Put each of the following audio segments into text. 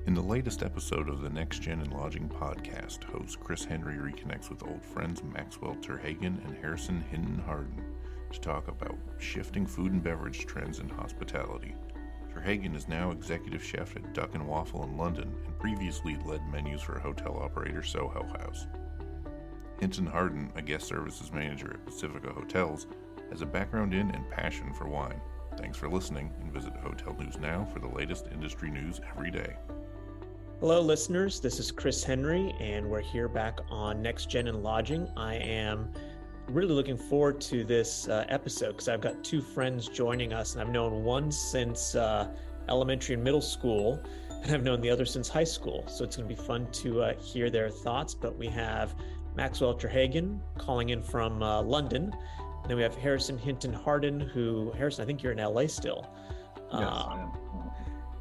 In the latest episode of the Next Gen and Lodging podcast, host Chris Henry reconnects with old friends Maxwell, Terheggen, and Harrison Hinton-Hardin to talk about shifting food and beverage trends in hospitality. Terheggen is now executive chef at Duck and Waffle in London and previously led menus for hotel operator Soho House. Hinton-Hardin, a guest services manager at Pacifica Hotels, has a background in and passion for wine. Thanks for listening, and visit Hotel News Now for the latest industry news every day. Hello, listeners. This is Chris Henry, and we're here back on Next Gen and Lodging. I am really looking forward to this episode because I've got two friends joining us, and I've known one since elementary and middle school, and I've known the other since high school. So it's going to be fun to hear their thoughts. But we have Maxwell Terheggen calling in from London. And then we have Harrison Hinton-Hardin, Harrison, I think you're in LA still. Yes, I am.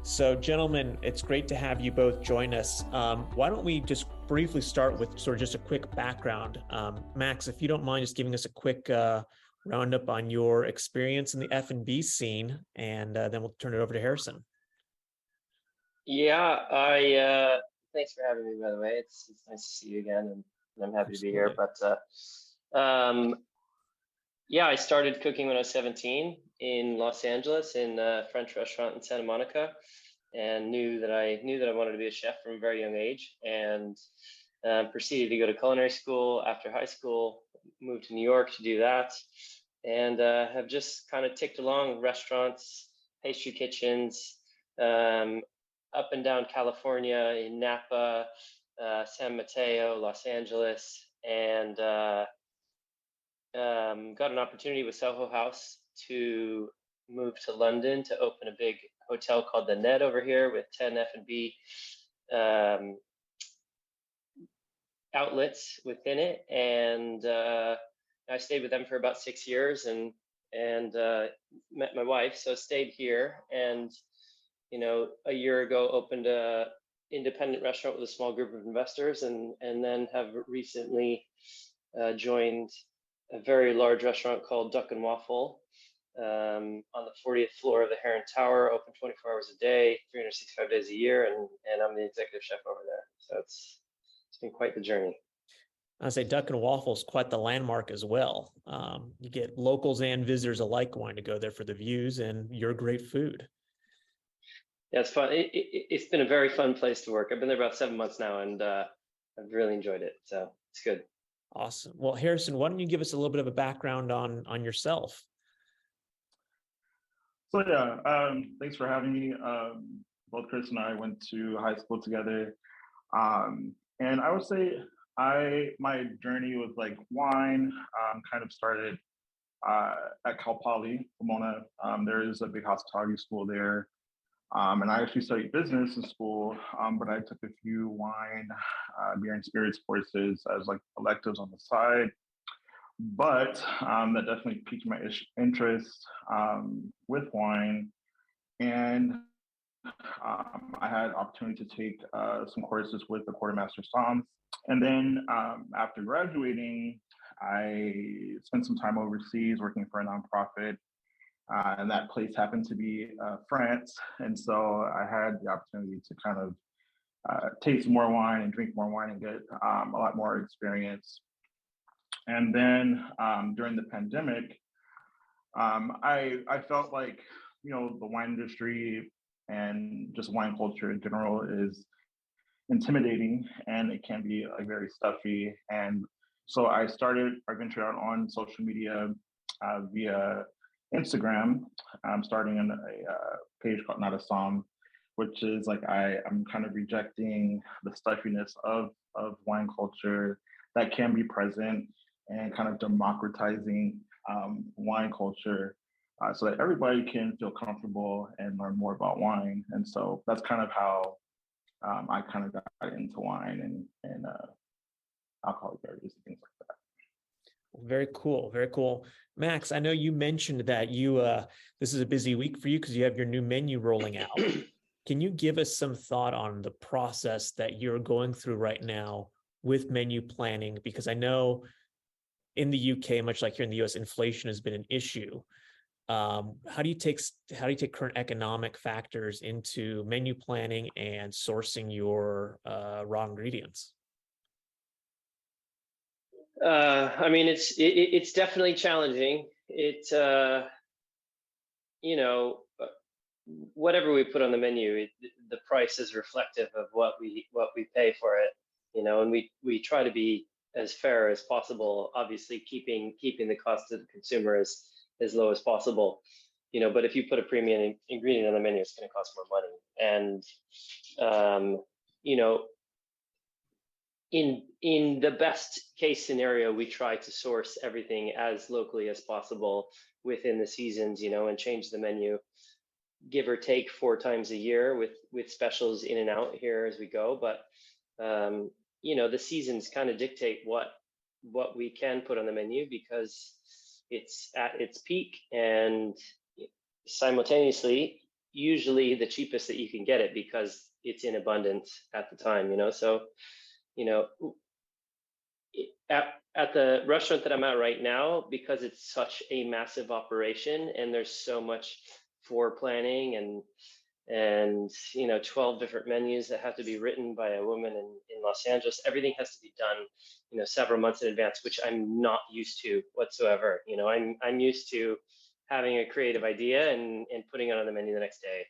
So, gentlemen, it's great to have you both join us. Why don't we just briefly start with sort of just a quick background. Max, if you don't mind just giving us a quick roundup on your experience in the F&B scene, and then we'll turn it over to Harrison. Yeah, thanks for having me, by the way. It's nice to see you again, and I'm happy to be here. But yeah, I started cooking when I was 17 in Los Angeles in a French restaurant in Santa Monica, and knew that I wanted to be a chef from a very young age, and proceeded to go to culinary school after high school, moved to New York to do that, and have just kind of ticked along restaurants, pastry kitchens, up and down California, in Napa, San Mateo, Los Angeles, and got an opportunity with Soho House to move to London to open a big hotel called the Ned over here with 10 F&B outlets within it, and I stayed with them for about 6 years and met my wife, so stayed here, and a year ago opened a independent restaurant with a small group of investors, and then have recently joined a very large restaurant called Duck and Waffle on the 40th floor of the Heron Tower, open 24 hours a day, 365 days a year, and I'm the executive chef over there. So it's been quite the journey. I say Duck and Waffle is quite the landmark as well. You get locals and visitors alike wanting to go there for the views and your great food. Yeah, it's fun. It's been a very fun place to work. I've been there about 7 months now, and I've really enjoyed it. So it's good. Awesome. Well, Harrison, why don't you give us a little bit of a background on yourself? So yeah, thanks for having me. Both Chris and I went to high school together, and I would say my journey with like wine kind of started at Cal Poly, Pomona. There is a big hospitality school there. And I actually studied business in school, but I took a few wine, beer and spirits courses as like electives on the side. But that definitely piqued my interest with wine. And I had opportunity to take some courses with the Quartermaster Psalms. And then after graduating, I spent some time overseas working for a nonprofit. And that place happened to be France. And so I had the opportunity to kind of taste more wine and drink more wine and get a lot more experience. And then during the pandemic, I felt like, the wine industry and just wine culture in general is intimidating, and it can be like very stuffy. And so I ventured out on social media via Instagram. I'm starting a page called Not a Psalm, which is like I'm kind of rejecting the stuffiness of wine culture that can be present, and kind of democratizing wine culture so that everybody can feel comfortable and learn more about wine. And so that's kind of how I kind of got into wine and alcoholic beverages and things like that. Very cool. Very cool. Max, I know you mentioned that this is a busy week for you because you have your new menu rolling out. Can you give us some thought on the process that you're going through right now with menu planning? Because I know in the UK, much like here in the US, inflation has been an issue. how do you take current economic factors into menu planning and sourcing your raw ingredients? I mean, it's definitely challenging. You know, whatever we put on the menu, the price is reflective of what we pay for it. You know, and we try to be as fair as possible. Obviously, keeping the cost to the consumer as low as possible. You know, but if you put a premium ingredient on the menu, it's going to cost more money. And you know, in the best case scenario, we try to source everything as locally as possible within the seasons, you know, and change the menu, give or take 4 times a year with specials in and out here as we go. But you know, the seasons kind of dictate what we can put on the menu because it's at its peak, and simultaneously usually the cheapest that you can get it because it's in abundance at the time, you know. So you know, at the restaurant that I'm at right now, because it's such a massive operation and there's so much for planning and you know, 12 different menus that have to be written by a woman in Los Angeles, everything has to be done, you know, several months in advance, which I'm not used to whatsoever. You know, I'm used to having a creative idea and putting it on the menu the next day,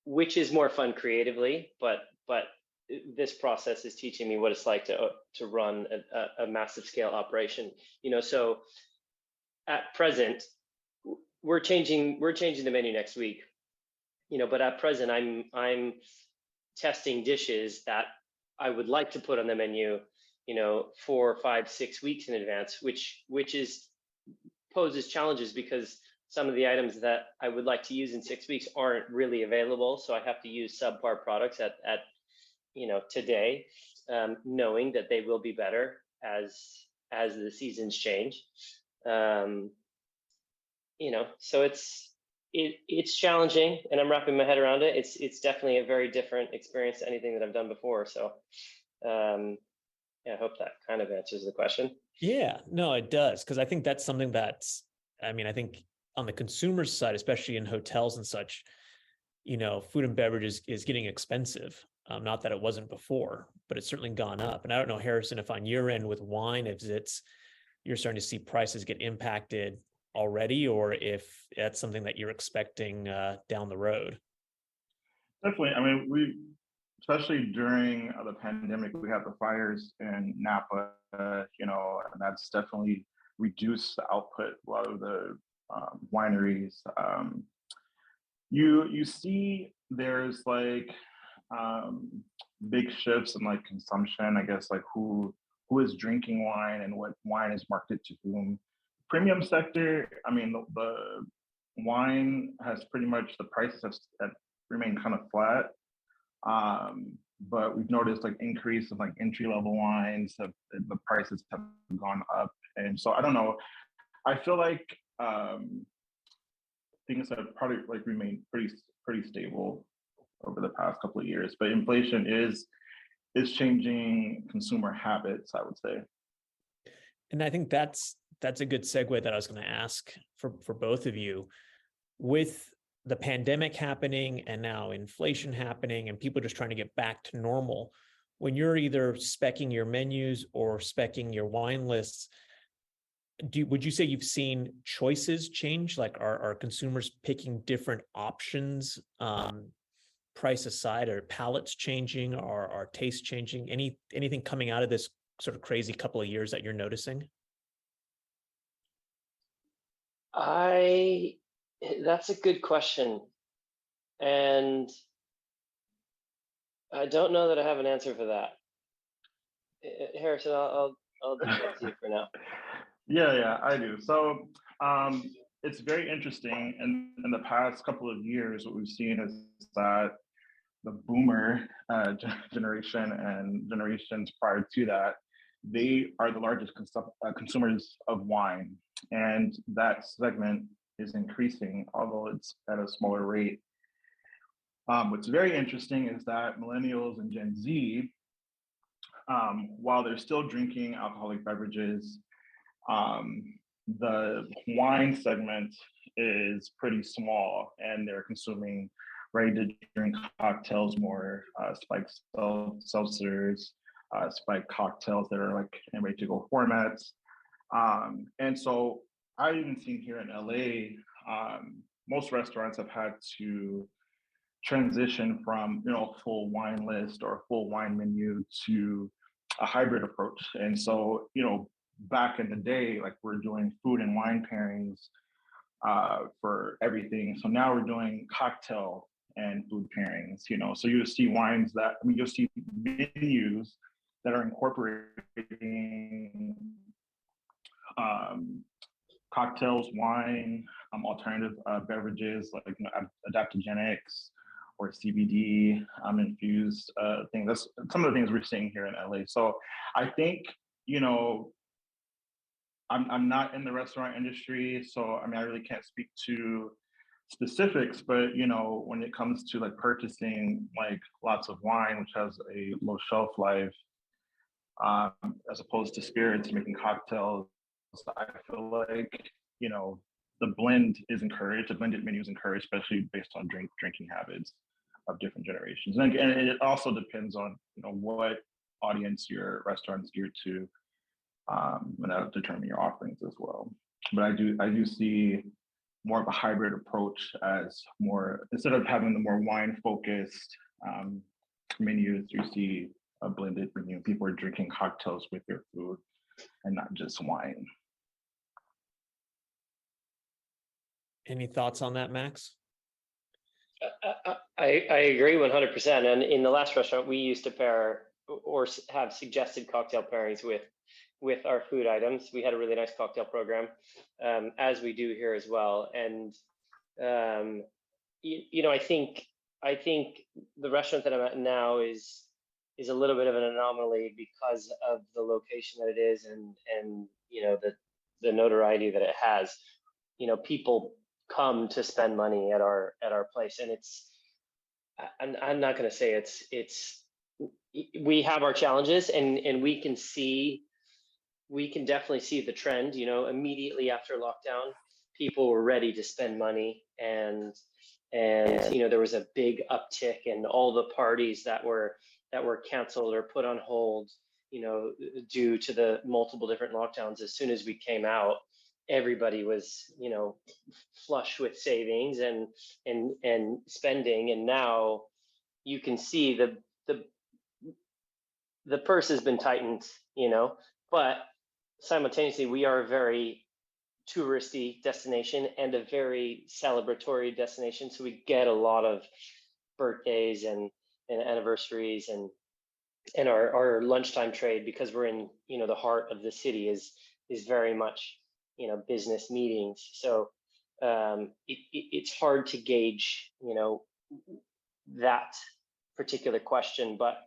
which is more fun creatively, but this process is teaching me what it's like to run a massive scale operation. You know, so at present, we're changing the menu next week. You know, but at present, I'm testing dishes that I would like to put on the menu, you know, 4, 5, 6 weeks in advance, which poses challenges because some of the items that I would like to use in 6 weeks aren't really available. So I have to use subpar products at you know, today, knowing that they will be better as the seasons change. You know, so it's challenging, and I'm wrapping my head around it. It's definitely a very different experience to anything that I've done before. So yeah, I hope that kind of answers the question. Yeah, no, it does, because I think that's something that's, I mean, I think on the consumer side, especially in hotels and such, you know, food and beverage is getting expensive. Not that it wasn't before, but it's certainly gone up. And I don't know, Harrison, if on your end with wine, if you're starting to see prices get impacted already, or if that's something that you're expecting down the road. Definitely. I mean, especially during the pandemic, we had the fires in Napa, you know, and that's definitely reduced the output. A lot of the wineries. You see, there's like big shifts in like consumption. I guess like who is drinking wine and what wine is marketed to whom. Premium sector. I mean, the wine has pretty much the prices have remained kind of flat. But we've noticed like increase of like entry level wines. The prices have gone up, and so I don't know. I feel like things have probably like remained pretty stable over the past couple of years, but inflation is changing consumer habits, I would say. And I think that's a good segue that I was going to ask for both of you. With the pandemic happening and now inflation happening and people just trying to get back to normal, when you're either speccing your menus or speccing your wine lists, would you say you've seen choices change? Like are consumers picking different options, price aside, or palates changing, or are tastes changing? Anything coming out of this sort of crazy couple of years that you're noticing? That's a good question. And I don't know that I have an answer for that. Harrison, I'll defer to you for now. Yeah, I do. So it's very interesting. In the past couple of years, what we've seen is that the boomer generation and generations prior to that, they are the largest consumers of wine. And that segment is increasing, although it's at a smaller rate. What's very interesting is that millennials and Gen Z, while they're still drinking alcoholic beverages, the wine segment is pretty small, and they're consuming ready-to-drink cocktails more, spiked seltzers, spiked cocktails that are like in ready-to-go formats. And so I've even seen here in LA, most restaurants have had to transition from a full wine list or a full wine menu to a hybrid approach. And so back in the day, like we're doing food and wine pairings for everything. So now we're doing cocktail and food pairings. So you'll see wines you'll see menus that are incorporating cocktails, wine, alternative beverages like adaptogenics or CBD infused things. That's some of the things we're seeing here in LA. So I think I'm not in the restaurant industry, so I really can't speak to specifics, but when it comes to like purchasing like lots of wine, which has a low shelf life, as opposed to spirits, making cocktails, I feel like the blend is encouraged. The blended menu is encouraged, especially based on drinking habits of different generations. And it also depends on what audience your restaurant is geared to, and that'll determine your offerings as well. But I do see more of a hybrid approach, as more, instead of having the more wine focused menus, you see a blended menu. People are drinking cocktails with their food and not just wine. Any thoughts on that, Max? I agree 100%. And in the last restaurant, we used to pair or have suggested cocktail pairings with our food items. We had a really nice cocktail program, as we do here as well. And I think the restaurant that I'm at now is a little bit of an anomaly because of the location that it is, and the notoriety that it has. People come to spend money at our place, and I'm not going to say it's we have our challenges, and we can definitely see the trend. Immediately after lockdown, people were ready to spend money, and there was a big uptick in all the parties that were canceled or put on hold, due to the multiple different lockdowns. As soon as we came out, everybody was flush with savings and spending, and now you can see the purse has been tightened, but simultaneously we are a very touristy destination and a very celebratory destination, so we get a lot of birthdays and anniversaries, and our lunchtime trade, because we're in the heart of the city, is very much business meetings. So it's hard to gauge that particular question, but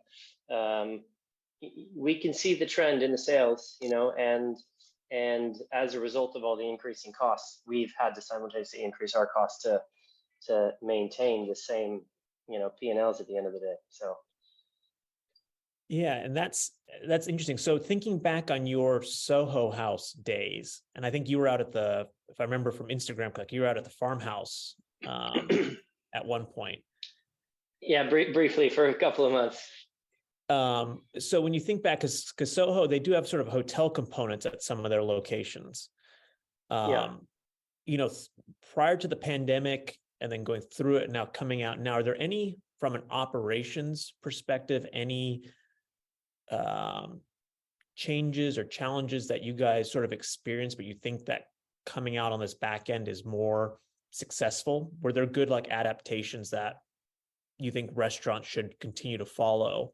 we can see the trend in the sales, and as a result of all the increasing costs, we've had to simultaneously increase our costs to maintain the same P&Ls at the end of the day. So yeah, and that's interesting. So thinking back on your Soho House days, and I think you were out at if I remember from Instagram, like you were out at the farmhouse at one point. Yeah, briefly for a couple of months. So when you think back, because Soho, they do have sort of hotel components at some of their locations. Yeah. Prior to the pandemic and then going through it and now coming out now, are there any, from an operations perspective, any changes or challenges that you guys sort of experienced, but you think that coming out on this back end is more successful? Were there good like adaptations that you think restaurants should continue to follow?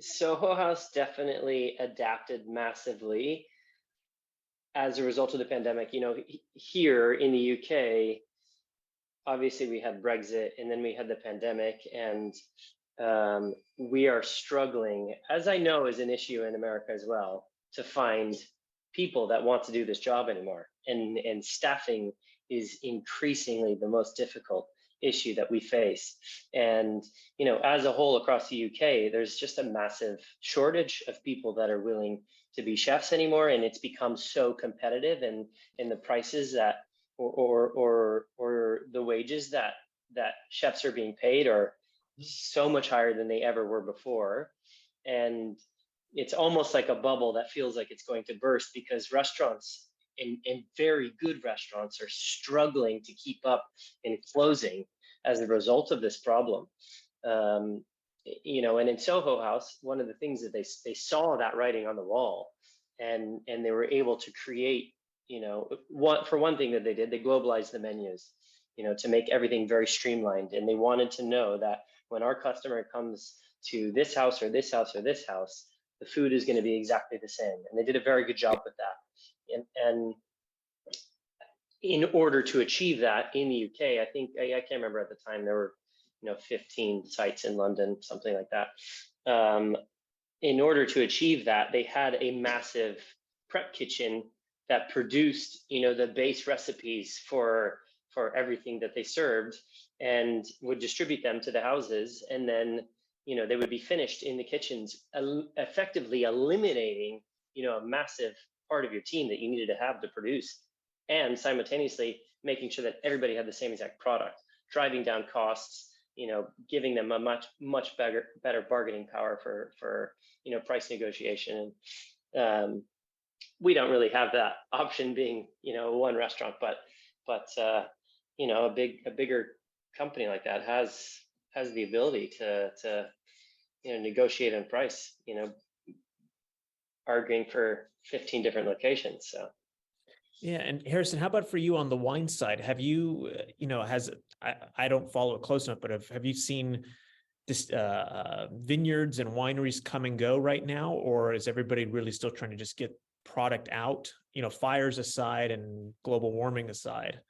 Soho House definitely adapted massively as a result of the pandemic. Here in the UK, obviously we had Brexit, and then we had the pandemic, and we are struggling, as I know is an issue in America as well, to find people that want to do this job anymore. And staffing is increasingly the most difficult issue that we face. And, as a whole across the UK, there's just a massive shortage of people that are willing to be chefs anymore, and it's become so competitive, and the prices that or the wages that chefs are being paid are so much higher than they ever were before. And it's almost like a bubble that feels like it's going to burst, because restaurants and very good restaurants are struggling to keep up and closing as a result of this problem. You know, and in Soho House, one of the things that they saw that writing on the wall, and they were able to create, you know, one thing that they did, they globalized the menus, you know, to make everything very streamlined. And they wanted to know that when our customer comes to this house or this house or this house, the food is going to be exactly the same. And they did a very good job with that. And in order to achieve that in the UK, I think, I can't remember at the time, there were, you know, 15 sites in London, something like that. In order to achieve that, they had a massive prep kitchen that produced, you know, the base recipes for everything that they served, and would distribute them to the houses. And then, you know, they would be finished in the kitchens, effectively eliminating, you know, a massive part of your team that you needed to have to produce, and simultaneously making sure that everybody had the same exact product, driving down costs, you know, giving them a much better bargaining power for you know, price negotiation. And we don't really have that option, being, you know, one restaurant, but you know, a bigger company like that has the ability to you know, negotiate on price, you know, arguing for 15 different locations. So Yeah, and Harrison, how about for you on the wine side? Have you, you know, I don't follow it close enough, but have you seen this vineyards and wineries come and go right now, or is everybody really still trying to just get product out? You know, fires aside and global warming aside,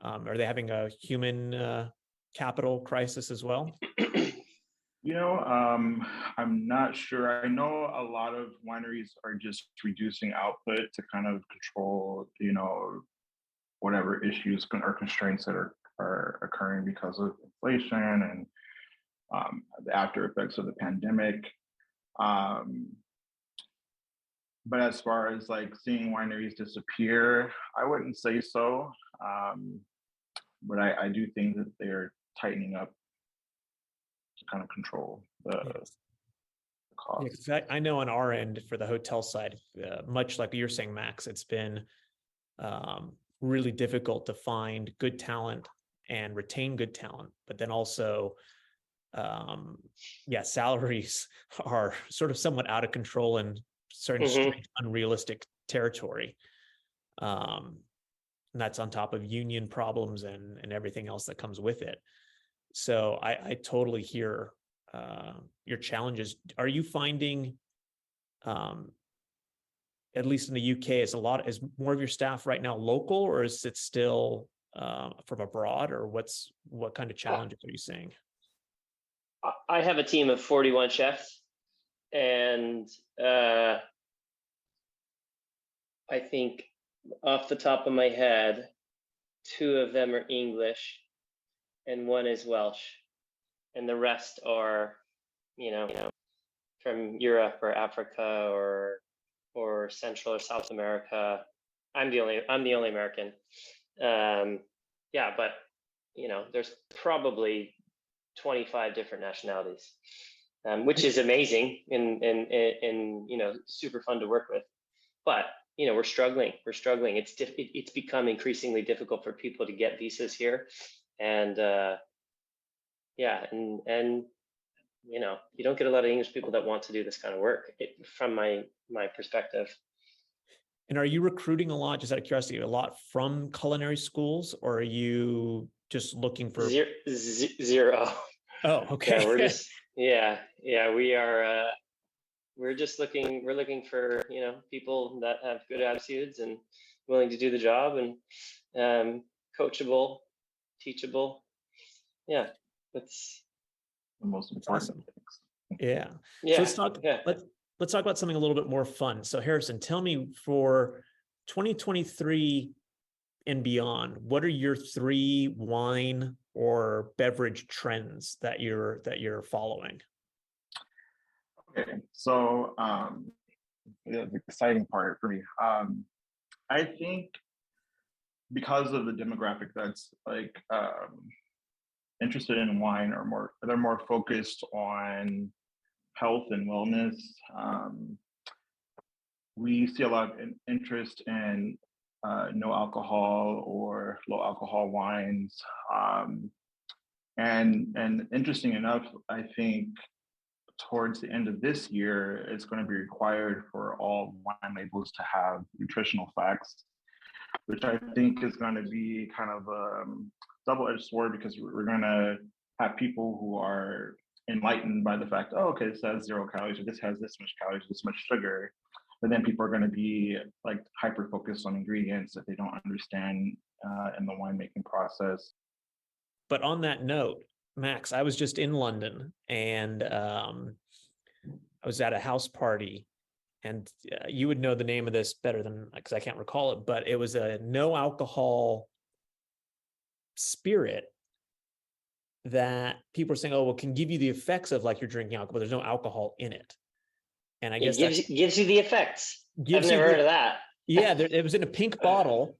are they having a human capital crisis as well? You know, I'm not sure. I know a lot of wineries are just reducing output to kind of control, you know, whatever issues or constraints that are occurring because of inflation and the after effects of the pandemic. But as far as like seeing wineries disappear, I wouldn't say so. But I do think that they're tightening up to kind of control the cost. Yeah, I know on our end for the hotel side, much like you're saying, Max, it's been really difficult to find good talent and retain good talent, but then also, yeah, salaries are sort of somewhat out of control and certain strange, unrealistic territory. And that's on top of union problems and everything else that comes with it. So I totally hear your challenges. Are you finding, at least in the UK, is more of your staff right now local, or is it still from abroad, or what kind of challenges are you seeing? I have a team of 41 chefs, and I think off the top of my head, 2 of them are English and 1 is Welsh, and the rest are, you know, from Europe or Africa or Central or South America. I'm the only American. Yeah, but you know, there's probably 25 different nationalities, which is amazing and you know, super fun to work with. But you know, we're struggling. It's become increasingly difficult for people to get visas here, and yeah, and you know, you don't get a lot of English people that want to do this kind of work, from my perspective. And are you recruiting a lot, just out of curiosity, a lot from culinary schools, or are you just looking for zero? Oh, okay. Yeah, we're just we are. We're just looking. We're looking for, you know, people that have good attitudes and willing to do the job, and coachable, teachable. Yeah, that's The most important awesome. things. Yeah. Yeah. So let's talk. Yeah. Let's talk about something a little bit more fun. So Harrison, tell me, for 2023 and beyond, what are your 3 wine or beverage trends that you're following? Okay, so the exciting part for me. I think because of the demographic that's like interested in wine, or they're more focused on health and wellness. We see a lot of interest in no alcohol or low alcohol wines. And interesting enough, I think towards the end of this year, it's going to be required for all wine labels to have nutritional facts, which I think is going to be kind of a double-edged sword, because we're going to have people who are enlightened by the fact, oh, okay, it says 0 calories, or this has this much calories, this much sugar. But then people are going to be like hyper focused on ingredients that they don't understand in the winemaking process. But on that note, Max, I was just in London, and I was at a house party, and you would know the name of this better than, because I can't recall it, but it was a no alcohol spirit that people are saying, oh, well, can give you the effects of like you're drinking alcohol, but there's no alcohol in it. And I guess it gives you the effects. I've never heard of that. Yeah, it was in a pink bottle,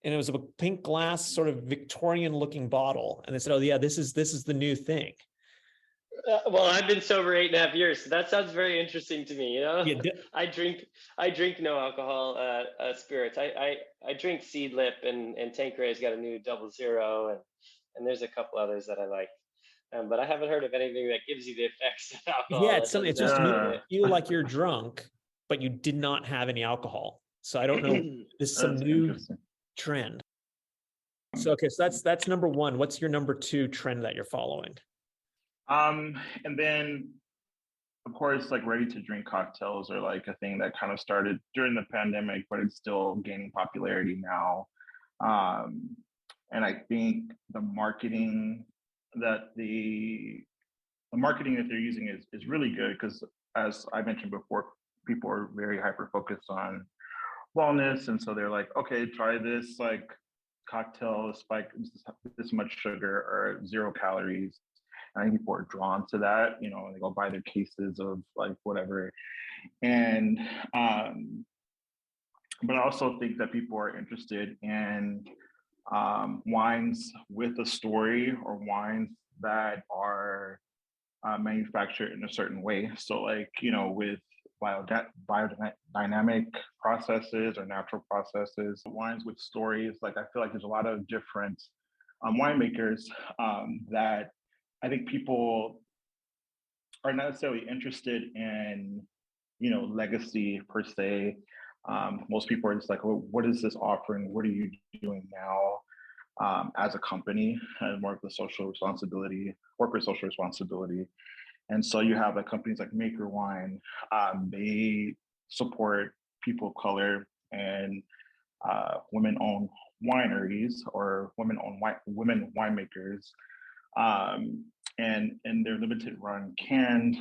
and it was a pink glass, sort of Victorian looking bottle. And they said, oh yeah, this is the new thing. Well, I've been sober 8.5 years, so that sounds very interesting to me. You know, Yeah. I drink no alcohol spirits. I drink Seedlip, and Tanqueray's got a new 00, and there's a couple others that I like. But I haven't heard of anything that gives you the effects of alcohol. Yeah, it's just you feel like you're drunk, but you did not have any alcohol. So I don't know. This is some new trend. So okay, so that's number one. What's your number two trend that you're following? And then, of course, like ready to drink cocktails are like a thing that kind of started during the pandemic, but it's still gaining popularity now. And I think the marketing that they're using is really good, because as I mentioned before, people are very hyper focused on wellness, and so they're like, okay, try this like cocktail, spike this much sugar or 0 calories. And I think people are drawn to that, you know, and they go buy their cases of like whatever. And but I also think that people are interested in wines with a story, or wines that are manufactured in a certain way. So like, you know, with biodynamic processes or natural processes, wines with stories. Like I feel like there's a lot of different winemakers that I think people are not necessarily interested in, you know, legacy per se. Most people are just like, well, what is this offering? What are you doing now as a company? And more of the social responsibility, corporate social responsibility. And so you have like companies like Maker Wine. They support people of color and women-owned wineries, or women winemakers. And in their limited run canned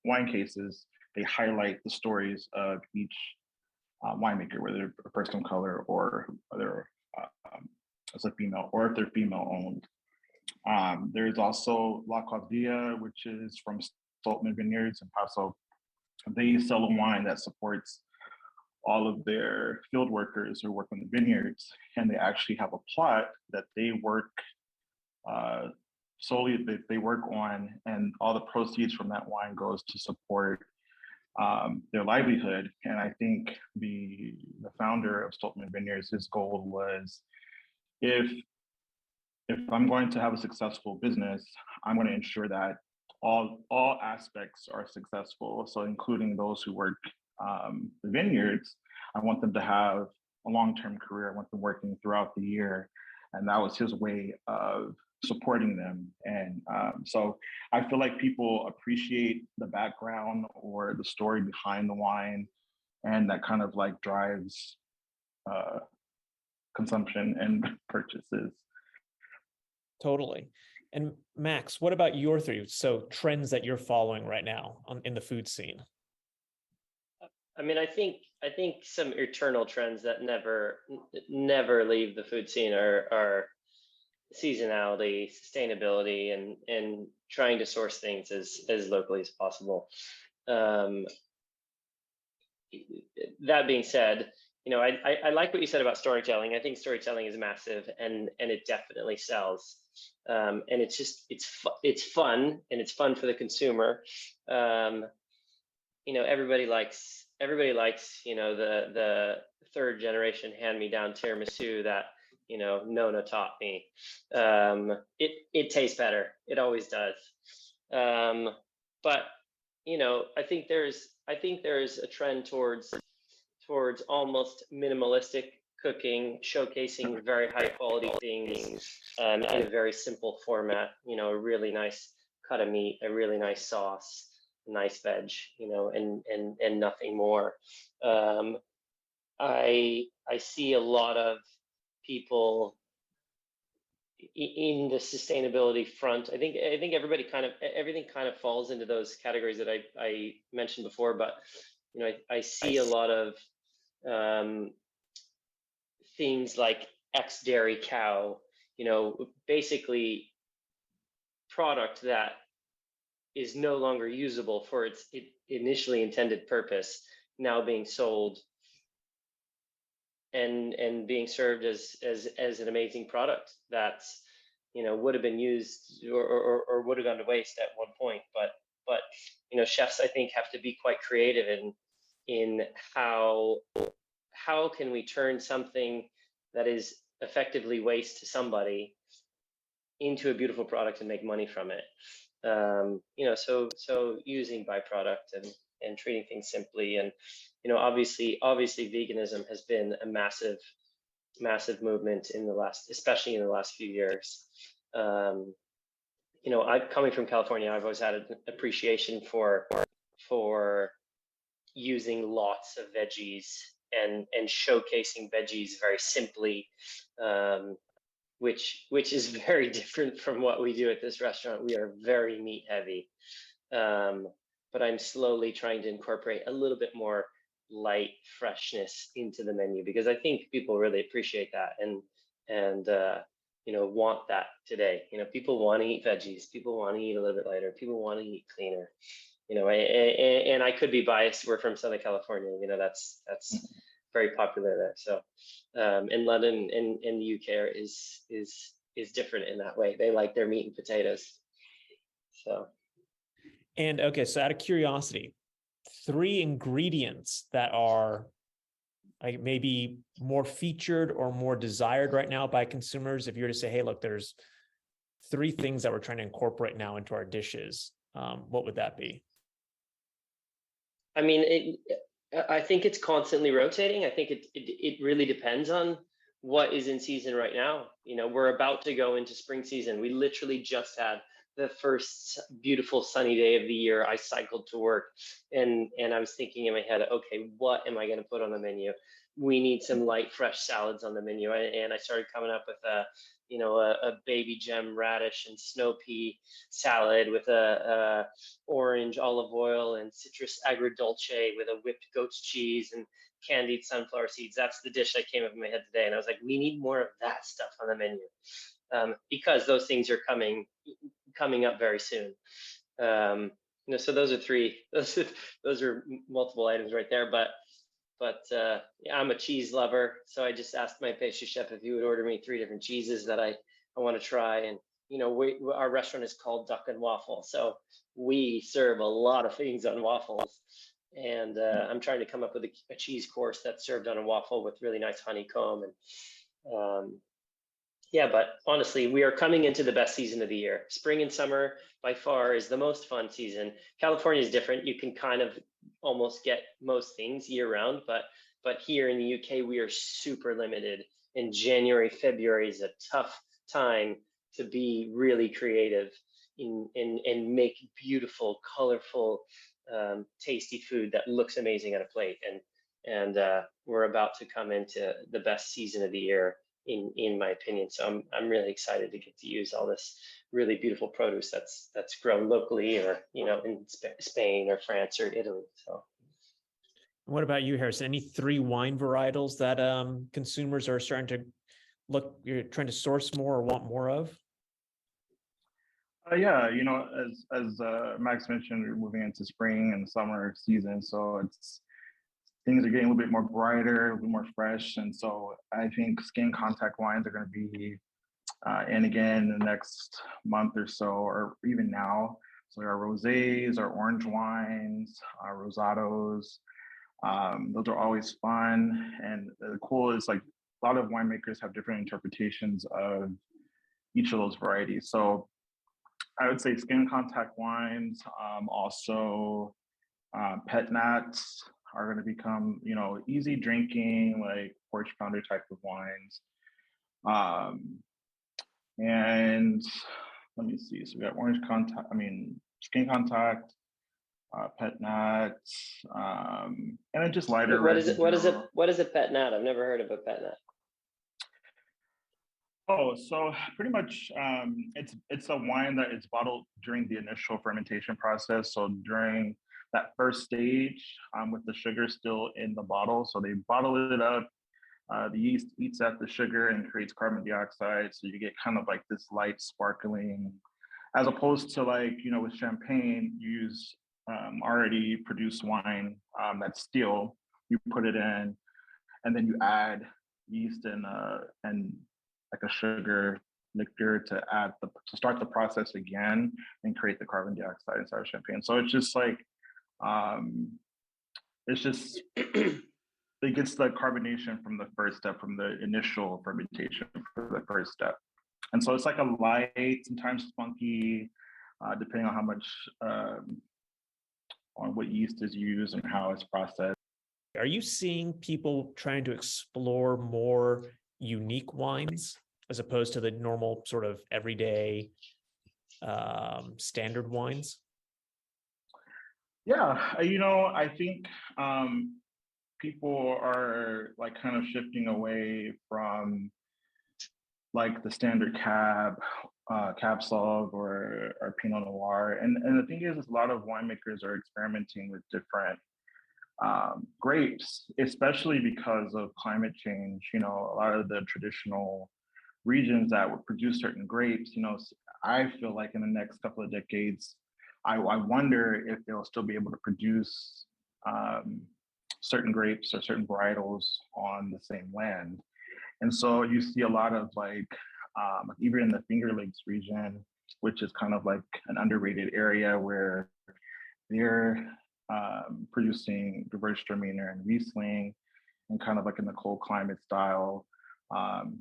wine cases, they highlight the stories of each winemaker, whether they're a person of color or whether as a female, or if they're female owned. There's also La Cordilla, which is from Stoltman Vineyards in Paso. They sell a wine that supports all of their field workers who work on the vineyards, and they actually have a plot that they work solely that they work on, and all the proceeds from that wine goes to support their livelihood. And I think the founder of Stoltman Vineyards, his goal was, if I'm going to have a successful business, I'm going to ensure that all aspects are successful. So including those who work the vineyards, I want them to have a long-term career. I want them working throughout the year. And that was his way of supporting them. And so I feel like people appreciate the background or the story behind the wine, and that kind of like drives consumption and purchases. Totally. And Max, what about your three? So trends that you're following right now in the food scene? I mean, I think some eternal trends that never leave the food scene are seasonality, sustainability, and trying to source things as locally as possible. that being said, I like what you said about storytelling. I think storytelling is massive, and it definitely sells. And it's fun, and it's fun for the consumer. Everybody likes the third generation hand me down tiramisu that Nona taught me. It tastes better. It always does. But I think there's a trend towards almost minimalistic cooking, showcasing very high quality things in a very simple format. A really nice cut of meat, a really nice sauce, nice veg, and nothing more. I see a lot of people in the sustainability front. I think everything kind of falls into those categories that I mentioned before, but I see a lot of things like X dairy cow, basically product that is no longer usable for its initially intended purpose, now being sold and being served as an amazing product that's would have been used or would have gone to waste at one point. But chefs, I think, have to be quite creative in how can we turn something that is effectively waste to somebody into a beautiful product and make money from it. So using byproduct and treating things simply, and obviously veganism has been a massive movement especially in the last few years. Coming from California, I've always had an appreciation for using lots of veggies and showcasing veggies very simply, which is very different from what we do at this restaurant. We are very meat heavy, but I'm slowly trying to incorporate a little bit more light freshness into the menu, because I think people really appreciate that and want that today. People want to eat veggies, people want to eat a little bit lighter, people want to eat cleaner. And I could be biased. We're from Southern California. That's very popular there. So, in London and the UK is different in that way. They like their meat and potatoes. So. And okay, so out of curiosity, 3 ingredients that are like maybe more featured or more desired right now by consumers. If you were to say, hey, look, there's 3 things that we're trying to incorporate now into our dishes, what would that be? I mean, I think it's constantly rotating. I think it really depends on what is in season right now. We're about to go into spring season. We literally just had the first beautiful sunny day of the year. I cycled to work and I was thinking in my head, okay, what am I going to put on the menu? We need some light, fresh salads on the menu. And I started coming up with a baby gem radish and snow pea salad with a orange olive oil and citrus agrodolce with a whipped goat's cheese and candied sunflower seeds. That's the dish that came up in my head today. And I was like, we need more of that stuff on the menu, because those things are coming up very soon. So those are 3. Those are multiple items right there. But yeah, I'm a cheese lover, so I just asked my pastry chef if he would order me 3 different cheeses that I want to try. And our restaurant is called Duck and Waffle, so we serve a lot of things on waffles. And I'm trying to come up with a cheese course that's served on a waffle with really nice honeycomb. And yeah, but honestly, we are coming into the best season of the year. Spring and summer by far is the most fun season. California is different. You can kind of almost get most things year round, but here in the UK, we are super limited. And January, February is a tough time to be really creative and make beautiful, colorful, tasty food that looks amazing on a plate. And we're about to come into the best season of the year, in my opinion. So I'm really excited to get to use all this really beautiful produce that's grown locally, or in Spain or France or Italy. So. What about you, Harrison? Any 3 wine varietals that consumers are starting to you're trying to source more or want more of? Yeah, as Max mentioned, we're moving into spring and summer season, so things are getting a little bit more brighter, a little more fresh. And so I think skin contact wines are going to be in again in the next month or so, or even now. So our rosés, our orange wines, our rosados, those are always fun. And the cool is like a lot of winemakers have different interpretations of each of those varieties. So I would say skin contact wines, also pet nats are going to become, easy drinking, like porch pounder type of wines. Um, and let me see. So we got skin contact, pet nats, and then just lighter What reds is in it? What is it? general. What is a pet nat? I've never heard of a pet nat. Oh, so pretty much, it's a wine that is bottled during the initial fermentation process. So during that first stage, with the sugar still in the bottle, so they bottle it up. The yeast eats at the sugar and creates carbon dioxide, so you get kind of like this light, sparkling, as opposed to like with champagne, you use already produced wine that's still, you put it in, and then you add yeast and like a sugar liquor to start the process again and create the carbon dioxide inside of champagne. So it's just like it's just it gets the carbonation from the first step, from the initial fermentation for the first step. And so it's like a light, sometimes funky, depending on how much on what yeast is used and how it's processed. Are you seeing people trying to explore more unique wines as opposed to the normal sort of everyday standard wines? Yeah, I think people are like kind of shifting away from like the standard cab sauv or Pinot Noir, and the thing is a lot of winemakers are experimenting with different grapes, especially because of climate change. A lot of the traditional regions that would produce certain grapes, I feel like in the next couple of decades, I wonder if they'll still be able to produce certain grapes or certain varietals on the same land. And so you see a lot of like, even in the Finger Lakes region, which is kind of like an underrated area where they're producing Gewürztraminer and Riesling, and kind of like in the cold climate style.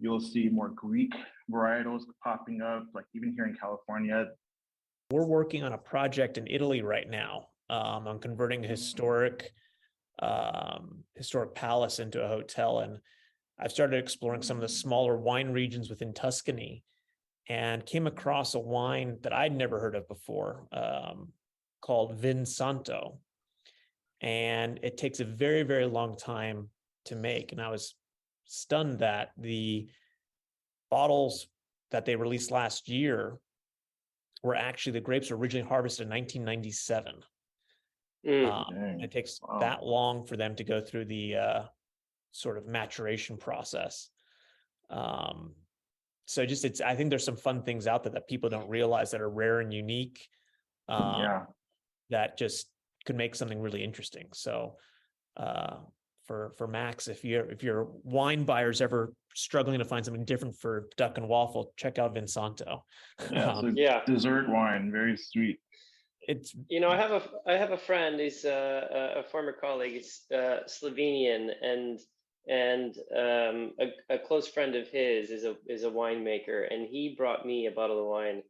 You'll see more Greek varietals popping up, like even here in California. We're working on a project in Italy right now on converting a historic palace into a hotel. And I've started exploring some of the smaller wine regions within Tuscany and came across a wine that I'd never heard of before called Vin Santo. And it takes a very, very long time to make. And I was stunned that the bottles that they released last year were actually, the grapes were originally harvested in 1997. It takes that long for them to go through the sort of maturation process. So I think there's some fun things out there that people don't realize that are rare and unique. That just could make something really interesting. So for Max, if your wine buyer's ever struggling to find something different for Duck and Waffle, check out Vinsanto. Yeah, dessert wine, very sweet. It's I have a friend. He's a former colleague. He's Slovenian, and a close friend of his is a winemaker, and he brought me a bottle of wine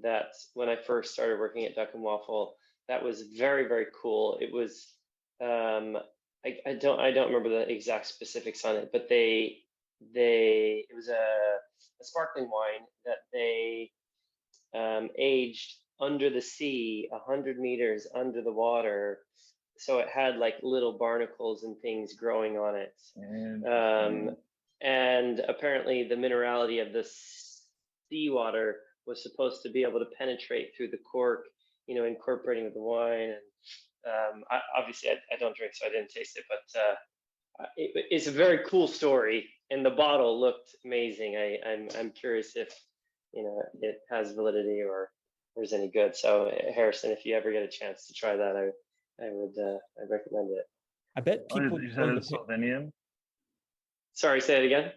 that when I first started working at Duck and Waffle, that was very, very cool. It was I don't remember the exact specifics on it, but it was a sparkling wine that they aged under the sea, 100 meters under the water. So it had like little barnacles and things growing on it. And apparently the minerality of the seawater was supposed to be able to penetrate through the cork, incorporating with the wine. And obviously I don't drink, so I didn't taste it, but it's a very cool story. And the bottle looked amazing. I'm curious if, it has validity or is any good. So Harrison, if you ever get a chance to try that, I'd recommend it. I bet Oh, people you said going to it's Slovenian? Sorry, say it again.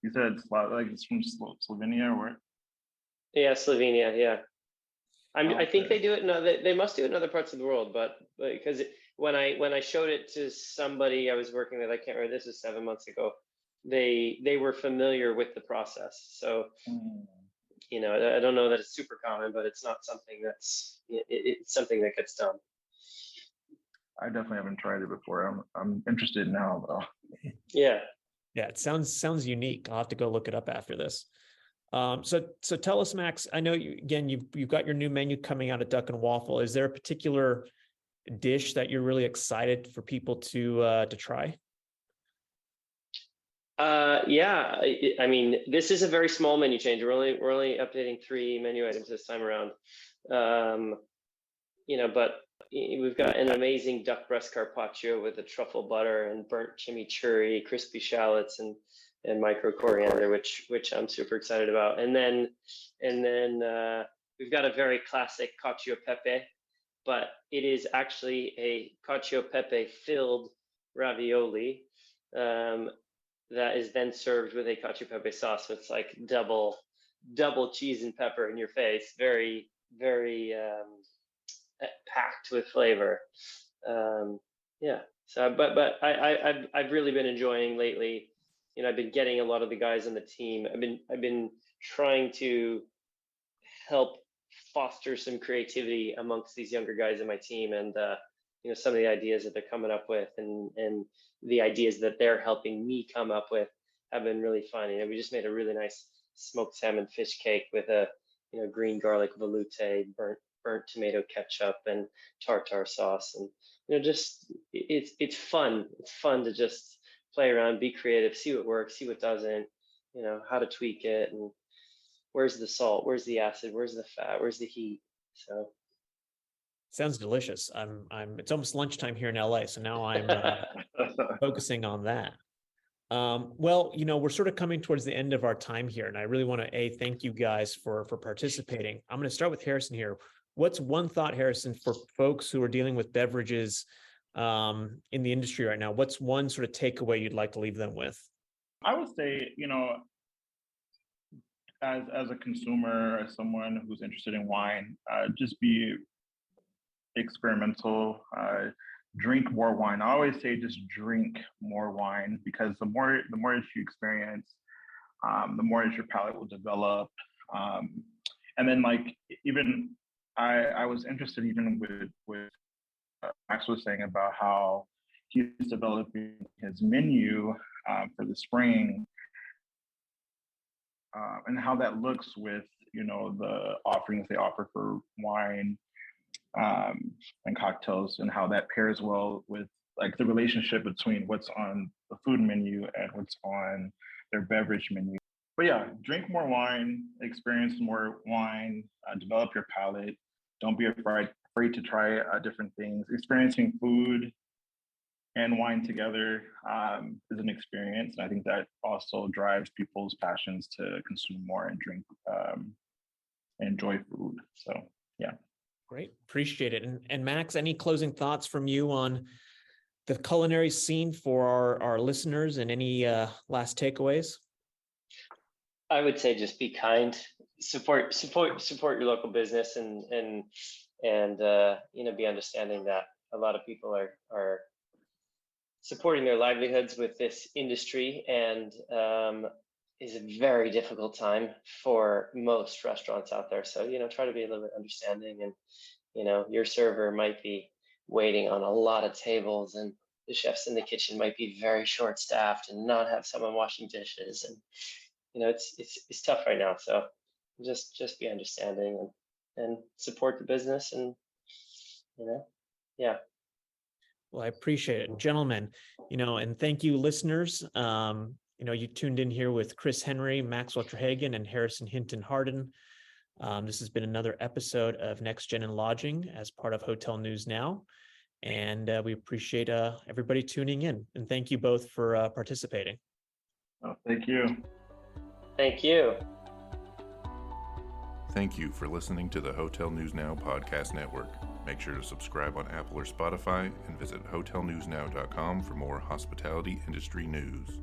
You said it's like it's from Slovenia or where? Yeah, Slovenia. Yeah. I think Okay. they do it in they must do it in other parts of the world, but because when I showed it to somebody I was working with, I can't remember, this was 7 months ago, they were familiar with the process. So, Mm. I don't know that it's super common, but it's not something it's something that gets done. I definitely haven't tried it before. I'm interested now though. Yeah. Yeah, it sounds unique. I'll have to go look it up after this. So tell us, Max. I know you've got your new menu coming out at Duck and Waffle. Is there a particular dish that you're really excited for people to try? Yeah. I mean, this is a very small menu change. We're only updating 3 menu items this time around. But we've got an amazing duck breast carpaccio with a truffle butter and burnt chimichurri, crispy shallots, and micro coriander, which I'm super excited about. And then we've got a very classic cacio pepe, but it is actually a cacio pepe filled ravioli that is then served with a cacio pepe sauce. So it's like double cheese and pepper in your face. Very, very packed with flavor. Yeah. So, but I've really been enjoying lately. I've been getting a lot of the guys on the team. I've been trying to help foster some creativity amongst these younger guys in my team, and some of the ideas that they're coming up with, and the ideas that they're helping me come up with have been really fun. We just made a really nice smoked salmon fish cake with a green garlic velouté, burnt tomato ketchup, and tartar sauce, and just it's fun. It's fun to just play around, be creative, see what works, see what doesn't, how to tweak it, and where's the salt, where's the acid, where's the fat, where's the heat. So sounds delicious. It's almost lunchtime here in LA, so now I'm focusing on that. Well, we're sort of coming towards the end of our time here, and I really want to thank you guys for participating. I'm going to start with Harrison here. What's one thought, Harrison, for folks who are dealing with beverages in the industry right now? What's one sort of takeaway you'd like to leave them with? I would say, as a consumer, as someone who's interested in wine, just be experimental. Drink more wine. I always say just drink more wine, because the more that you experience, the more that your palate will develop. And then even I was interested even with Max was saying about how he's developing his menu for the spring, and how that looks with the offerings they offer for wine and cocktails, and how that pairs well with the relationship between what's on the food menu and what's on their beverage menu. But yeah, drink more wine, experience more wine, develop your palate. Don't be afraid to try different things. Experiencing food and wine together is an experience, and I think that also drives people's passions to consume more and drink and enjoy food. So yeah. Great. Appreciate it. And Max, any closing thoughts from you on the culinary scene for our listeners, and any last takeaways? I would say just be kind, support your local business, and be understanding that a lot of people are supporting their livelihoods with this industry, and is a very difficult time for most restaurants out there. So, try to be a little bit understanding, and, your server might be waiting on a lot of tables, and the chefs in the kitchen might be very short staffed and not have someone washing dishes. And, it's tough right now. So just be understanding, and support the business, and, yeah. Well, I appreciate it, gentlemen, and thank you, listeners. You tuned in here with Chris Henry, Maxwell Terheggen, and Harrison Hinton-Hardin. This has been another episode of Next Gen in Lodging as part of Hotel News Now. And we appreciate everybody tuning in. And thank you both for participating. Oh, thank you. Thank you. Thank you for listening to the Hotel News Now podcast network. Make sure to subscribe on Apple or Spotify and visit hotelnewsnow.com for more hospitality industry news.